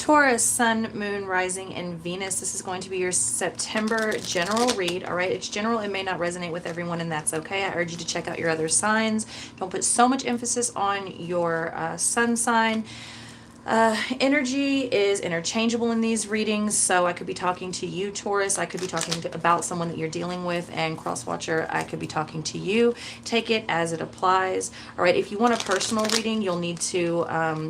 Taurus, Sun, Moon, Rising, and Venus. This is going to be your September general read. All right, it's general. It may not resonate with everyone, and that's okay. I urge you to check out your other signs. Don't put so much emphasis on your sun sign. Energy is interchangeable in these readings, so I could be talking to you, Taurus. I could be talking about someone that you're dealing with, and Crosswatcher, I could be talking to you. Take it as it applies. All right, if you want a personal reading, you'll need to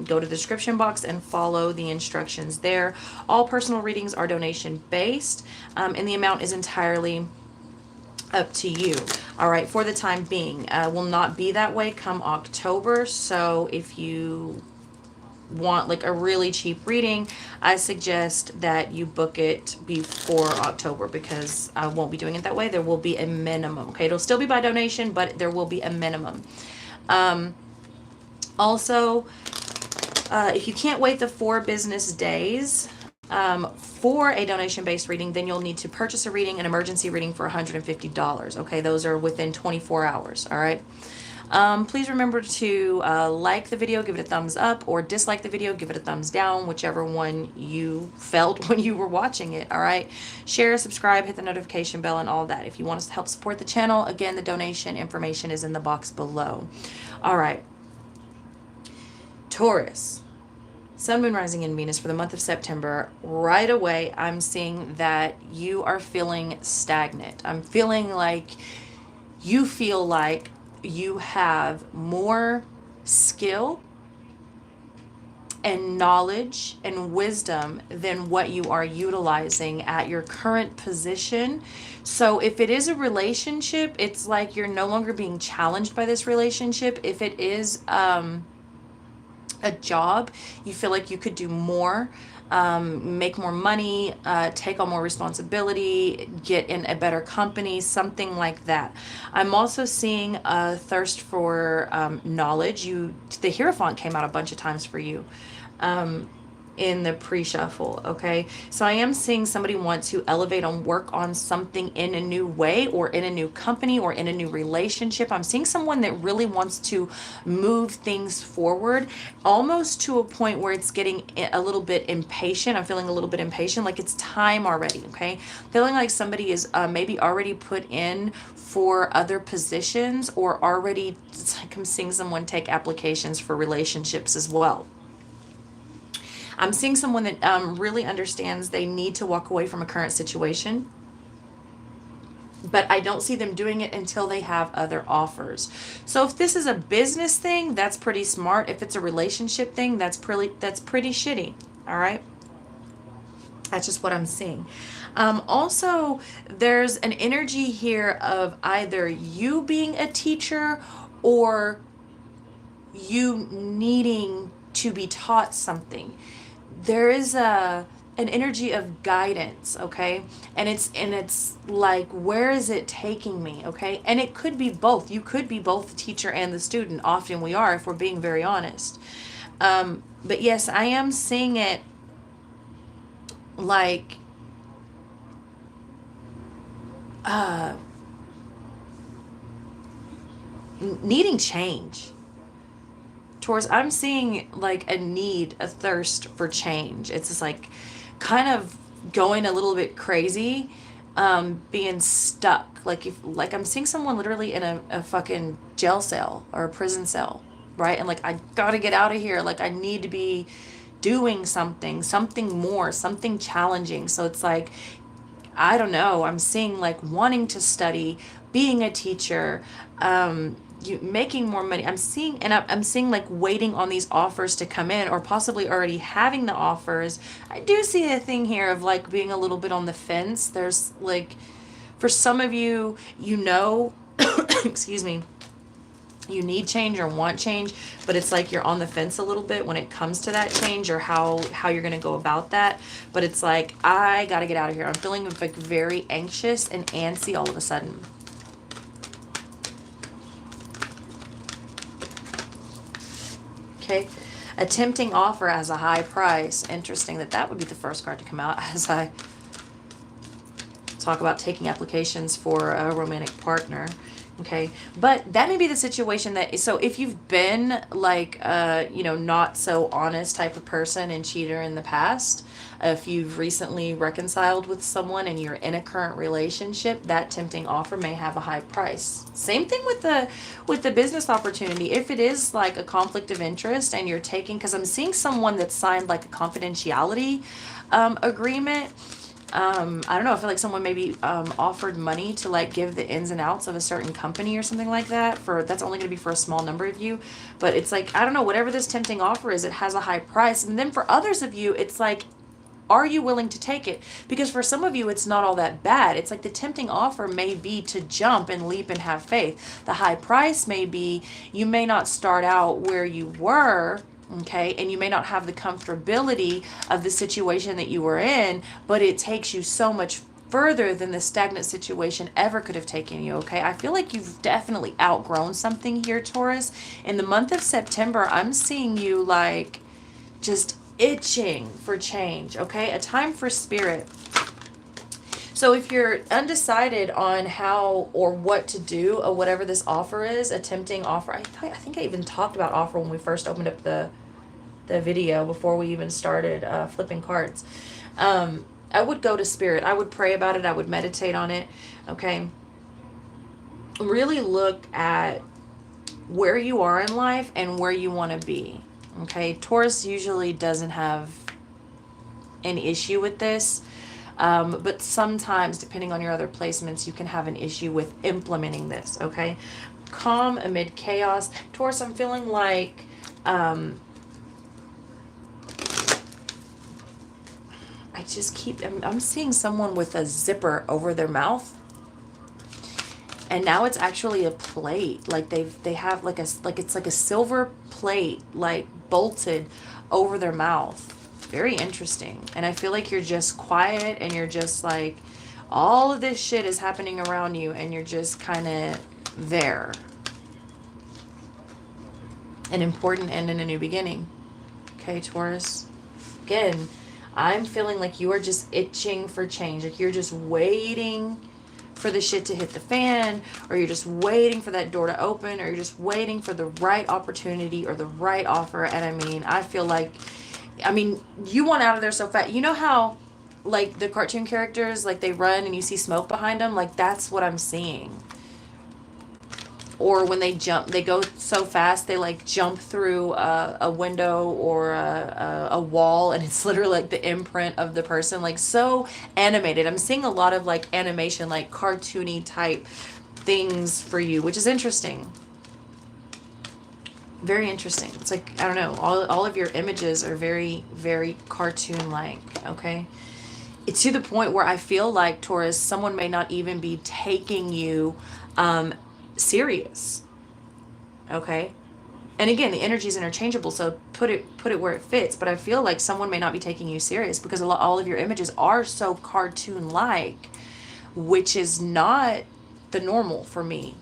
go to the description box and follow the instructions there. All personal readings are donation based, and the amount is entirely up to you. All right, for the time being. Will not be that way come October, so if you want like a really cheap reading, I suggest that you book it before October, because I won't be doing it that way. There will be a minimum. Okay, it'll still be by donation, but there will be a minimum. Also, if you can't wait the 4 business days for a donation-based reading, then you'll need to purchase a reading, an emergency reading for $150. Okay, those are within 24 hours. All right. Please remember to like the video, give it a thumbs up, or dislike the video, give it a thumbs down, whichever one you felt when you were watching it. All right, share, subscribe, hit the notification bell, and all that. If you want us to help support the channel, again, the donation information is in the box below. All right, Taurus, Sun, Moon, Rising, and Venus for the month of September. Right away, I'm seeing that you are feeling stagnant. I'm feeling like you feel like you have more skill and knowledge and wisdom than what you are utilizing at your current position. So if it is a relationship, it's like you're no longer being challenged by this relationship. If it is a job, you feel like you could do more, make more money, take on more responsibility, get in a better company, something like that. I'm also seeing a thirst for knowledge. The Hierophant came out a bunch of times for you in the pre-shuffle, okay? So I am seeing somebody want to elevate and work on something in a new way, or in a new company, or in a new relationship. I'm seeing someone that really wants to move things forward, almost to a point where it's getting a little bit impatient. I'm feeling a little bit impatient, like it's time already, okay? Feeling like somebody is maybe already put in for other positions, or already, it's like I'm seeing someone take applications for relationships as well. I'm seeing someone that really understands they need to walk away from a current situation, but I don't see them doing it until they have other offers. So if this is a business thing, that's pretty smart. If it's a relationship thing, that's pretty shitty. All right. That's just what I'm seeing. Also, there's an energy here of either you being a teacher, or you needing to be taught something. There is an energy of guidance, okay? And it's like, where is it taking me, okay? And it could be both. You could be both the teacher and the student. Often we are, if we're being very honest. But yes, I am seeing it like needing change. Taurus, I'm seeing like a need, a thirst for change. It's just like kind of going a little bit crazy, being stuck. Like I'm seeing someone literally in a fucking jail cell or a prison cell, right? And like, I gotta get out of here. Like, I need to be doing something more, something challenging. So it's like, I don't know, I'm seeing like wanting to study, being a teacher, you making more money. I'm seeing like waiting on these offers to come in, or possibly already having the offers. I do see a thing here of like being a little bit on the fence. There's like, for some of you, excuse me, you need change or want change, but it's like you're on the fence a little bit when it comes to that change, or how you're going to go about that. But it's like, I got to get out of here. I'm feeling like very anxious and antsy all of a sudden. Okay, a tempting offer as a high price. Interesting that would be the first card to come out as I talk about taking applications for a romantic partner. Okay, but that may be the situation that, so if you've been like, not so honest type of person and cheater in the past, if you've recently reconciled with someone and you're in a current relationship, that tempting offer may have a high price. Same thing with the business opportunity. If it is like a conflict of interest and you're taking, because I'm seeing someone that signed like a confidentiality agreement. I don't know, I feel like someone maybe offered money to like give the ins and outs of a certain company or something like that. For that's only going to be for a small number of you, but it's like, I don't know, whatever this tempting offer is, it has a high price. And then for others of you, it's like, are you willing to take it? Because for some of you, it's not all that bad. It's like the tempting offer may be to jump and leap and have faith. The high price may be you may not start out where you were, okay, and you may not have the comfortability of the situation that you were in, but it takes you so much further than the stagnant situation ever could have taken you, okay? I feel like you've definitely outgrown something here, Taurus. In the month of September, I'm seeing you like just itching for change, okay? A time for spirit. So if you're undecided on how or what to do or whatever this offer is, a tempting offer, I think I even talked about offer when we first opened up the video before we even started flipping cards. I would go to spirit. I would pray about it. I would meditate on it, okay? Really look at where you are in life and where you want to be, okay? Taurus usually doesn't have an issue with this. But sometimes, depending on your other placements, you can have an issue with implementing this, okay? Calm amid chaos. Taurus, I'm feeling like I'm seeing someone with a zipper over their mouth. And now it's actually a plate. Like they have like it's like a silver plate like bolted over their mouth. Very interesting. And I feel like you're just quiet and you're just like, all of this shit is happening around you and you're just kind of there. An important end and a new beginning. Okay, Taurus. Again, I'm feeling like you are just itching for change. Like you're just waiting for the shit to hit the fan, or you're just waiting for that door to open, or you're just waiting for the right opportunity or the right offer. And I feel like, you want out of there so fast. You know how, like, the cartoon characters, like, they run and you see smoke behind them? Like, that's what I'm seeing. Or when they jump, they go so fast, they, like, jump through a window or a wall, and it's literally, like, the imprint of the person. Like, so animated. I'm seeing a lot of, like, animation, like, cartoony type things for you, which is interesting. Very interesting. It's like, I don't know, all of your images are very, very cartoon-like, okay? It's to the point where I feel like, Taurus, someone may not even be taking you serious, okay? And again, the energy is interchangeable, so put it where it fits, but I feel like someone may not be taking you serious because all of your images are so cartoon-like, which is not the normal for me.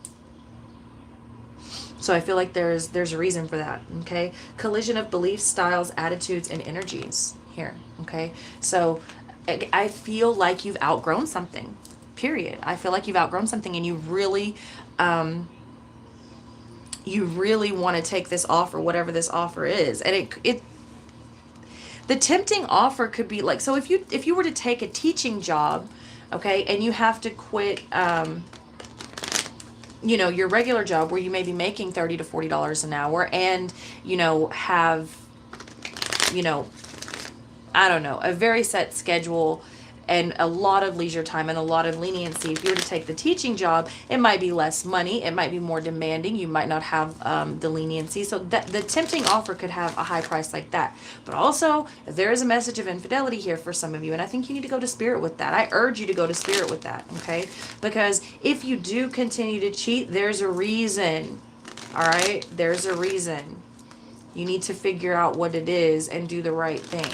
So I feel like there's a reason for that, okay? Collision of beliefs, styles, attitudes, and energies here, okay? So I feel like you've outgrown something, period. I feel like you've outgrown something and you really want to take this offer, whatever this offer is. And the tempting offer could be like, so if you were to take a teaching job, okay, and you have to quit your regular job where you may be making $30 to $40 an hour and, have, I don't know, a very set schedule and a lot of leisure time and a lot of leniency. If you were to take the teaching job, it might be less money. It might be more demanding. You might not have the leniency. So the tempting offer could have a high price like that. But also, there is a message of infidelity here for some of you. And I think you need to go to spirit with that. I urge you to go to spirit with that, okay? Because if you do continue to cheat, there's a reason, all right? There's a reason. You need to figure out what it is and do the right thing.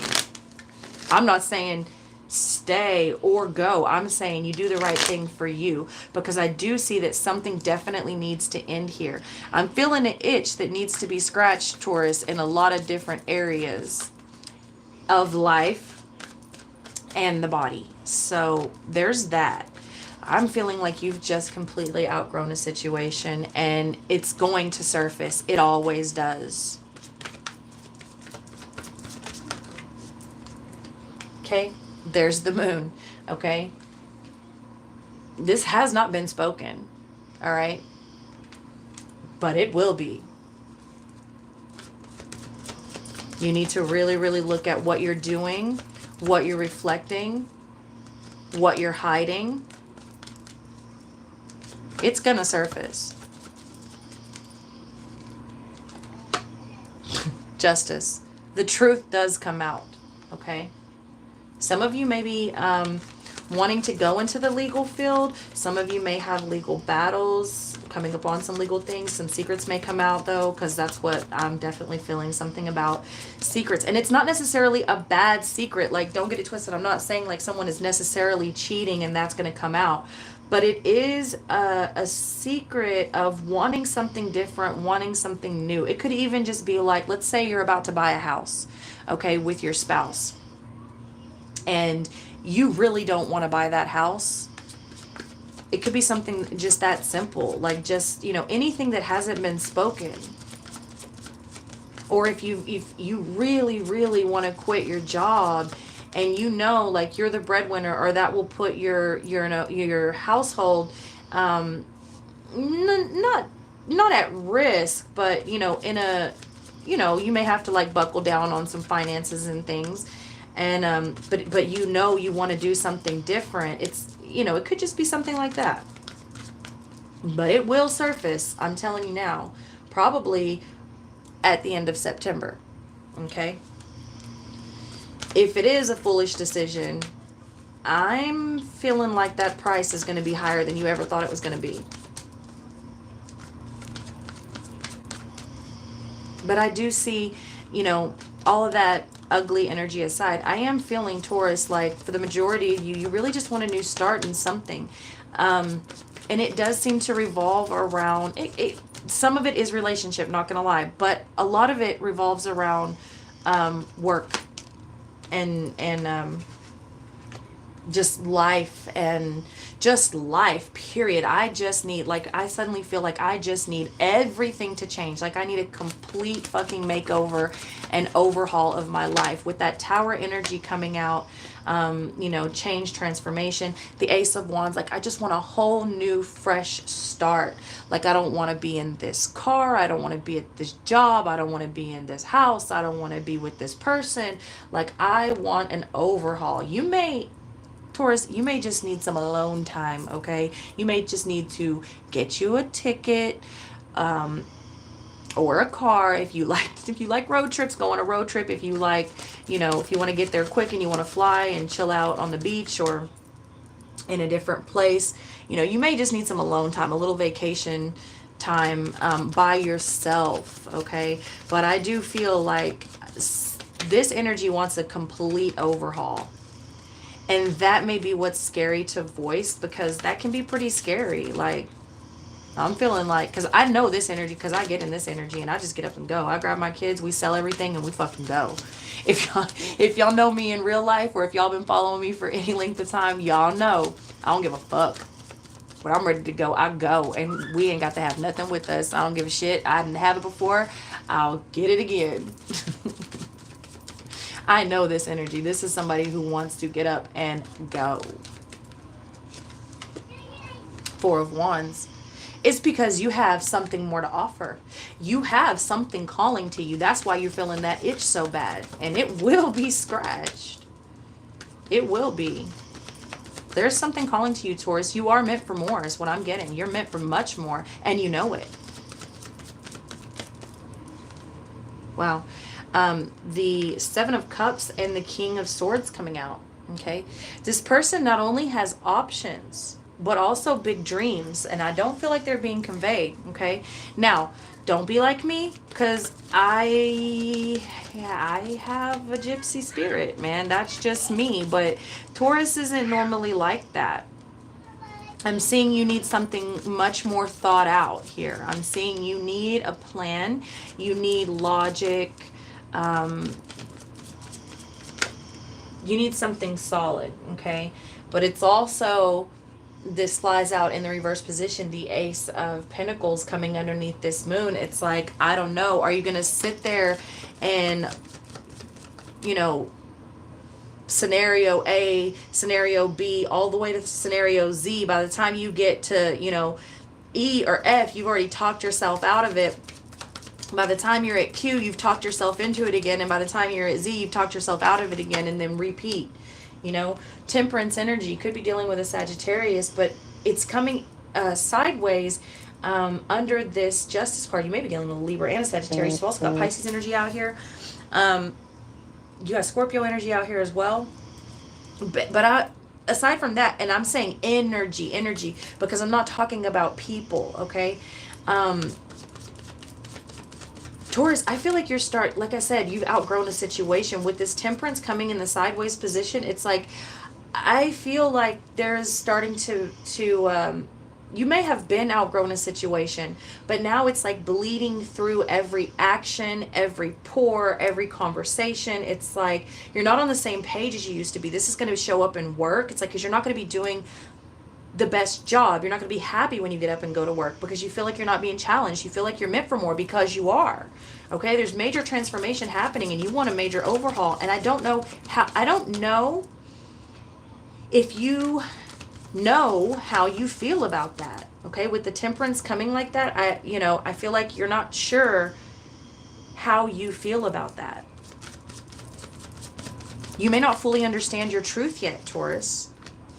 I'm not saying stay or go. I'm saying you do the right thing for you, because I do see that something definitely needs to end here. I'm feeling an itch that needs to be scratched, Taurus, in a lot of different areas of life and the body. So there's that. I'm feeling like you've just completely outgrown a situation and it's going to surface. It always does. Okay? There's the moon. Okay? This has not been spoken. All right? But it will be. You need to really, really look at what you're doing, what you're reflecting, what you're hiding. It's gonna surface. Justice. The truth does come out, okay? Some of you may be wanting to go into the legal field. Some of you may have legal battles, coming up on some legal things. Some secrets may come out, though, because that's what I'm definitely feeling, something about secrets. And it's not necessarily a bad secret. Like, don't get it twisted. I'm not saying, like, someone is necessarily cheating and that's going to come out. But it is a secret of wanting something different, wanting something new. It could even just be like, let's say you're about to buy a house, okay, with your spouse. And you really don't want to buy that house. It could be something just that simple, like just, you know, anything that hasn't been spoken. Or if you really, really want to quit your job and you know, like you're the breadwinner, or that will put your household not at risk, but you know, in a, you know, you may have to like buckle down on some finances and things. And but you know, you want to do something different. It's, you know, it could just be something like that. But it will surface, I'm telling you now, probably at the end of September. Okay? If it is a foolish decision, I'm feeling like that price is going to be higher than you ever thought it was going to be. But I do see, you know, all of that ugly energy aside, I am feeling, Taurus, like for the majority of you, you really just want a new start in something. And it does seem to revolve around, some of it is relationship, not going to lie, but a lot of it revolves around work and just life, and just life, period. I just need, like, I suddenly feel like I just need everything to change. Like I need a complete fucking makeover and overhaul of my life with that Tower energy coming out. You know, change, transformation, the Ace of Wands. Like I just want a whole new fresh start. Like I don't want to be in this car, I don't want to be at this job, I don't want to be in this house, I don't want to be with this person. Like I want an overhaul. You may, Taurus, you may just need some alone time, okay? You may just need to get you a ticket, or a car. If you like road trips, go on a road trip. If you like, you know, if you want to get there quick and you want to fly and chill out on the beach or in a different place, you know, you may just need some alone time, a little vacation time by yourself, okay? But I do feel like this energy wants a complete overhaul. And that may be what's scary to voice, because that can be pretty scary. Like, I'm feeling like, because I know this energy, because I get in this energy and I just get up and go. I grab my kids, we sell everything, and we fucking go. If y'all know me in real life, or if y'all been following me for any length of time, y'all know I don't give a fuck. When I'm ready to go, I go. And we ain't got to have nothing with us. I don't give a shit. I didn't have it before. I'll get it again. I know this energy. This is somebody who wants to get up and go. Four of Wands. It's because you have something more to offer. You have something calling to you. That's why you're feeling that itch so bad. And it will be scratched. It will be. There's something calling to you, Taurus. You are meant for more is what I'm getting. You're meant for much more. And you know it. Wow. The Seven of Cups and the King of Swords coming out. Okay. This person not only has options, but also big dreams. And I don't feel like they're being conveyed. Okay. Now, don't be like me, because I have a gypsy spirit, man. That's just me. But Taurus isn't normally like that. I'm seeing you need something much more thought out here. I'm seeing you need a plan. You need logic. You need something solid, okay? But it's also this flies out in the reverse position, the Ace of Pentacles coming underneath this moon. It's like, I don't know, are you going to sit there and, you know, scenario A, scenario B, all the way to scenario Z? By the time you get to, you know, E or F, you've already talked yourself out of it. By the time you're at Q, you've talked yourself into it again. And by the time you're at Z, you've talked yourself out of it again, and then repeat. You know, Temperance energy could be dealing with a Sagittarius, but it's coming sideways under this Justice card. You may be dealing with a Libra and a Sagittarius. You've also got Pisces energy out here. You got Scorpio energy out here as well. But aside from that, and I'm saying energy, because I'm not talking about people, okay? Taurus, I feel like like I said, you've outgrown a situation. With this Temperance coming in the sideways position, it's like, I feel like there's starting to you may have been outgrown a situation, but now it's like bleeding through every action, every pore, every conversation. It's like you're not on the same page as you used to be. This is going to show up in work. It's like, because you're not going to be doing the best job. You're not going to be happy when you get up and go to work, because you feel like you're not being challenged. You feel like you're meant for more, because you are. Okay, there's major transformation happening, and you want a major overhaul. And I don't know if you know how you feel about that. Okay, with the Temperance coming like that, I feel like you're not sure how you feel about that. You may not fully understand your truth yet, Taurus.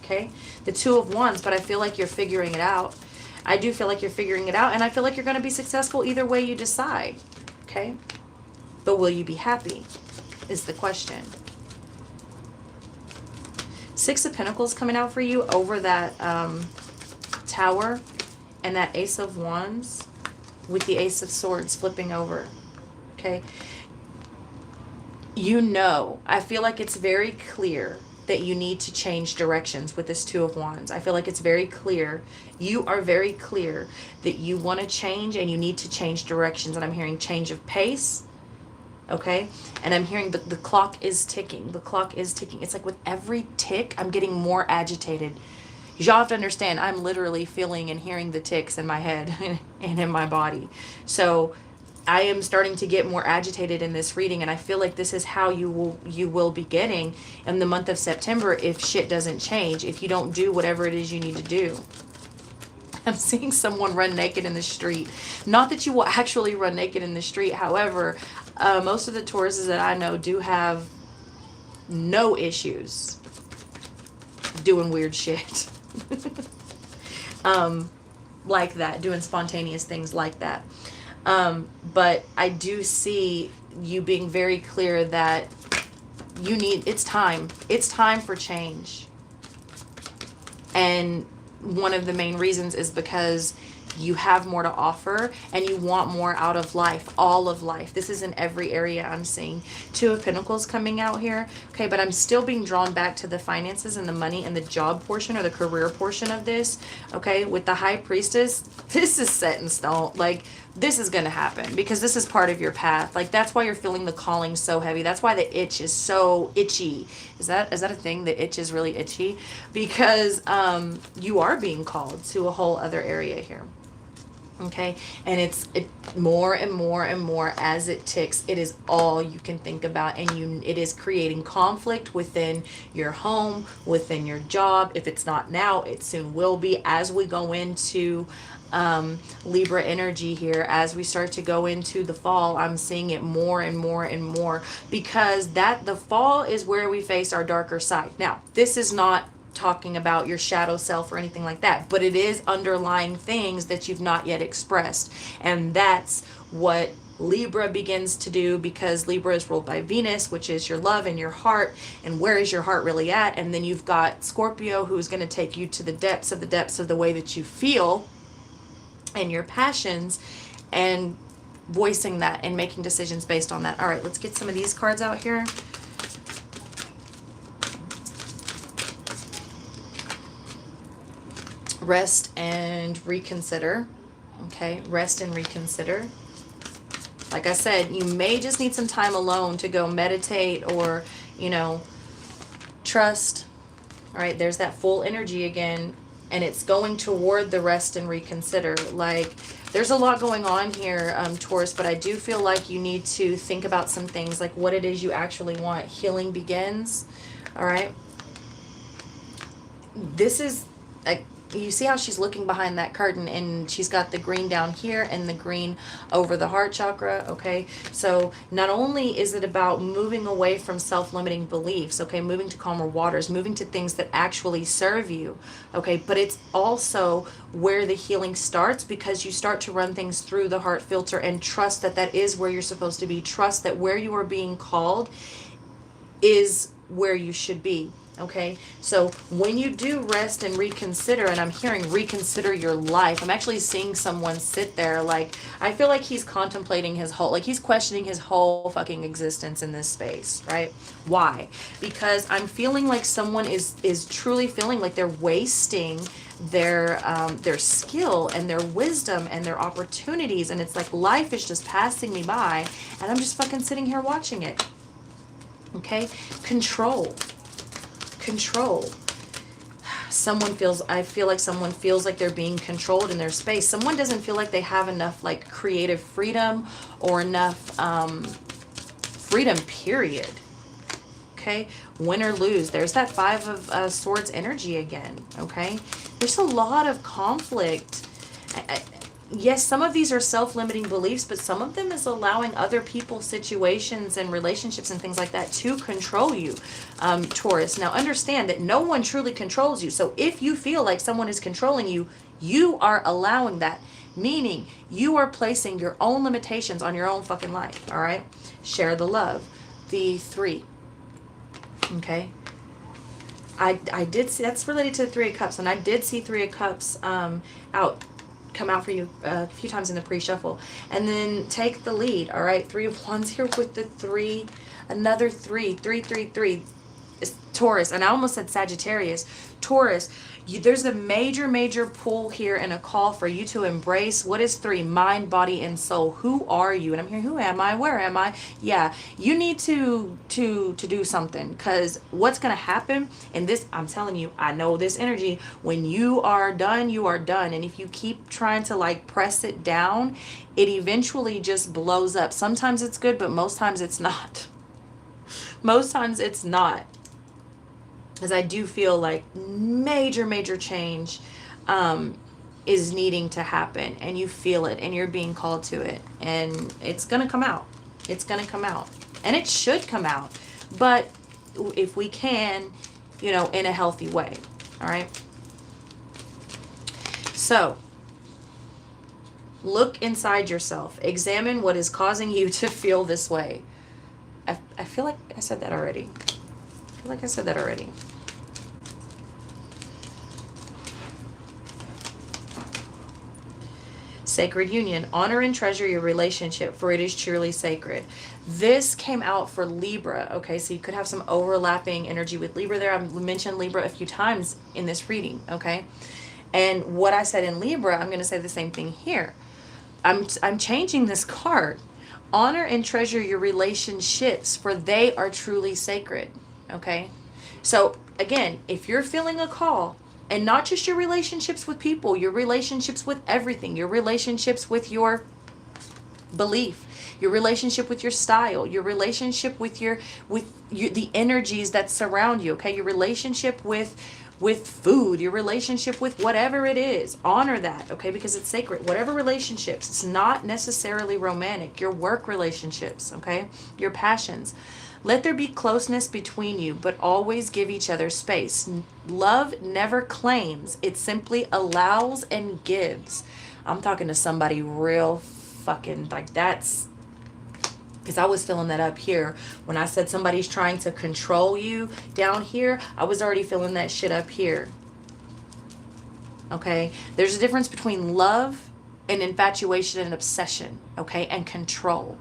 Okay, the Two of Wands, but I feel like you're figuring it out. I do feel like you're figuring it out, and I feel like you're going to be successful either way you decide. Okay, but will you be happy is the question. Six of Pentacles coming out for you over that Tower and that Ace of Wands with the Ace of Swords flipping over. Okay, I feel like it's very clear that you need to change directions with this Two of Wands. I feel like it's very clear. You are very clear that you want to change, and you need to change directions. And I'm hearing change of pace. Okay, and I'm hearing the clock is ticking. The clock is ticking. It's like with every tick, I'm getting more agitated. Y'all have to understand, I'm literally feeling and hearing the ticks in my head and in my body. So I am starting to get more agitated in this reading, and I feel like this is how you will be getting in the month of September if shit doesn't change, if you don't do whatever it is you need to do. I'm seeing someone run naked in the street. Not that you will actually run naked in the street. However, most of the Tauruses that I know do have no issues doing weird shit. Like that, doing spontaneous things like that. But I do see you being very clear that it's time for change. And one of the main reasons is because you have more to offer, and you want more out of life, all of life. This is in every area I'm seeing. Two of Pentacles coming out here. Okay, but I'm still being drawn back to the finances and the money and the job portion, or the career portion of this. Okay, with the High Priestess, this is set in stone. Like, this is going to happen, because this is part of your path. Like, that's why you're feeling the calling so heavy. That's why the itch is so itchy. Is that a thing? The itch is really itchy, because you are being called to a whole other area here. Okay, and it's more and more and more as it ticks. It is all you can think about, and it is creating conflict within your home, within your job. If it's not now, it soon will be, as we go into Libra energy here. As we start to go into the fall, I'm seeing it more and more and more, because the fall is where we face our darker side. Now, this is not talking about your shadow self or anything like that, but it is underlying things that you've not yet expressed. And that's what Libra begins to do, because Libra is ruled by Venus, which is your love and your heart, and where is your heart really at. And then you've got Scorpio, who's going to take you to the depths of the way that you feel and your passions, and voicing that and making decisions based on that. All right, let's get some of these cards out here. Rest and reconsider. Okay, rest and reconsider. Like I said, you may just need some time alone to go meditate, or, trust. All right, there's that full energy again. and it's going toward the rest and reconsider. Like, there's a lot going on here, Taurus, but I do feel like you need to think about some things, like what it is you actually want. Healing begins. All right. This is, like, you see how she's looking behind that curtain, and she's got the green down here and the green over the heart chakra. Okay, so not only is it about moving away from self-limiting beliefs, okay, moving to calmer waters, moving to things that actually serve you, okay, but it's also where the healing starts, because you start to run things through the heart filter and trust that that is where you're supposed to be. Trust that where you are being called is where you should be. Okay, so when you do rest and reconsider, and I'm hearing reconsider your life, I'm actually seeing someone sit there, like, I feel like he's contemplating his whole, like, he's questioning his whole fucking existence in this space, right? Why? Because I'm feeling like someone is truly feeling like they're wasting their skill and their wisdom and their opportunities, and it's like life is just passing me by, and I'm just fucking sitting here watching it. Okay, control. I feel like someone feels like they're being controlled in their space. Someone doesn't feel like they have enough, like, creative freedom or enough freedom, period. Okay, win or lose. There's that Five of Swords energy again. Okay, there's a lot of conflict. Yes, some of these are self-limiting beliefs, but some of them is allowing other people, situations, and relationships and things like that to control you, Taurus. Now, understand that no one truly controls you. So if you feel like someone is controlling you, you are allowing that. Meaning, you are placing your own limitations on your own fucking life, all right? Share the love. The 3. Okay? I did see, that's related to the 3 of Cups, and I did see 3 of Cups come out for you a few times in the pre-shuffle. And then take the lead, all right? 3 of Wands here with the 3, another 3, 3, 3, 3. It's Taurus, and I almost said Sagittarius. Taurus, there's a major pull here and a call for you to embrace what is 3, mind, body, and soul. Who are you? And I'm hearing, who am I? Where am I? Yeah, you need to do something, because what's going to happen in this, I'm telling you, I know this energy, when you are done, you are done. And if you keep trying to, like, press it down, it eventually just blows up. Sometimes it's good, but most times it's not. Most times it's not. Because I do feel like major change is needing to happen, and you feel it, and you're being called to it, and it's going to come out. It's going to come out, and it should come out, but if we can, in a healthy way. All right. So look inside yourself. Examine what is causing you to feel this way. I feel like I said that already. Sacred union. Honor and treasure your relationship, for it is truly sacred. This came out for Libra. Okay, so you could have some overlapping energy with Libra there. I've mentioned Libra a few times in this reading. Okay, and what I said in Libra, I'm going to say the same thing here. I'm changing this card. Honor and treasure your relationships, for they are truly sacred. Okay, so again, if you're feeling a call, and not just your relationships with people, your relationships with everything, your relationships with your belief, your relationship with your style, your relationship with the energies that surround you, okay? Your relationship with food, your relationship with whatever it is, honor that, okay? Because it's sacred. Whatever relationships, it's not necessarily romantic, your work relationships, okay? Your passions. Let there be closeness between you, but always give each other space. Love never claims. It simply allows and gives. I'm talking to somebody real fucking, like, that's, because I was feeling that up here. When I said somebody's trying to control you down here, I was already feeling that shit up here. Okay? There's a difference between love and infatuation and obsession, okay? And control.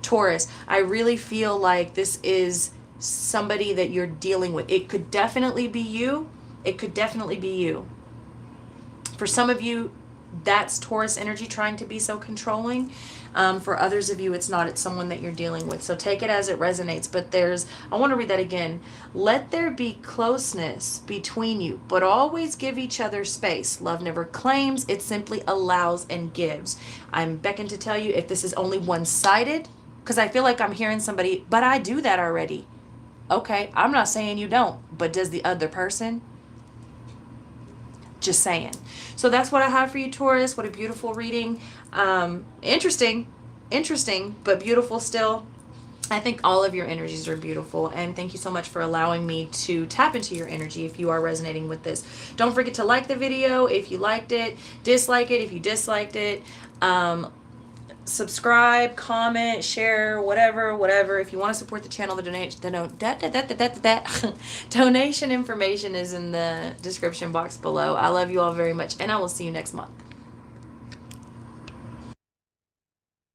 Taurus, I really feel like this is somebody that you're dealing with. It could definitely be you. It could definitely be you. For some of you, That's Taurus energy trying to be so controlling. For others of you, it's not. It's someone that you're dealing with. So take it as it resonates. But I want to read that again. Let there be closeness between you, but always give each other space. Love never claims, it simply allows and gives. I'm beckoned to tell you, if this is only one-sided, because I feel like I'm hearing somebody, but I do that already. Okay, I'm not saying you don't, but does the other person? Just saying. So that's what I have for you, Taurus. What a beautiful reading. Interesting, but beautiful still. I think all of your energies are beautiful, and thank you so much for allowing me to tap into your energy if you are resonating with this. Don't forget to like the video if you liked it, dislike it if you disliked it. Subscribe, comment, share, whatever. If you want to support the channel, the donation information is in the description box below. I love you all very much, and I will see you next month.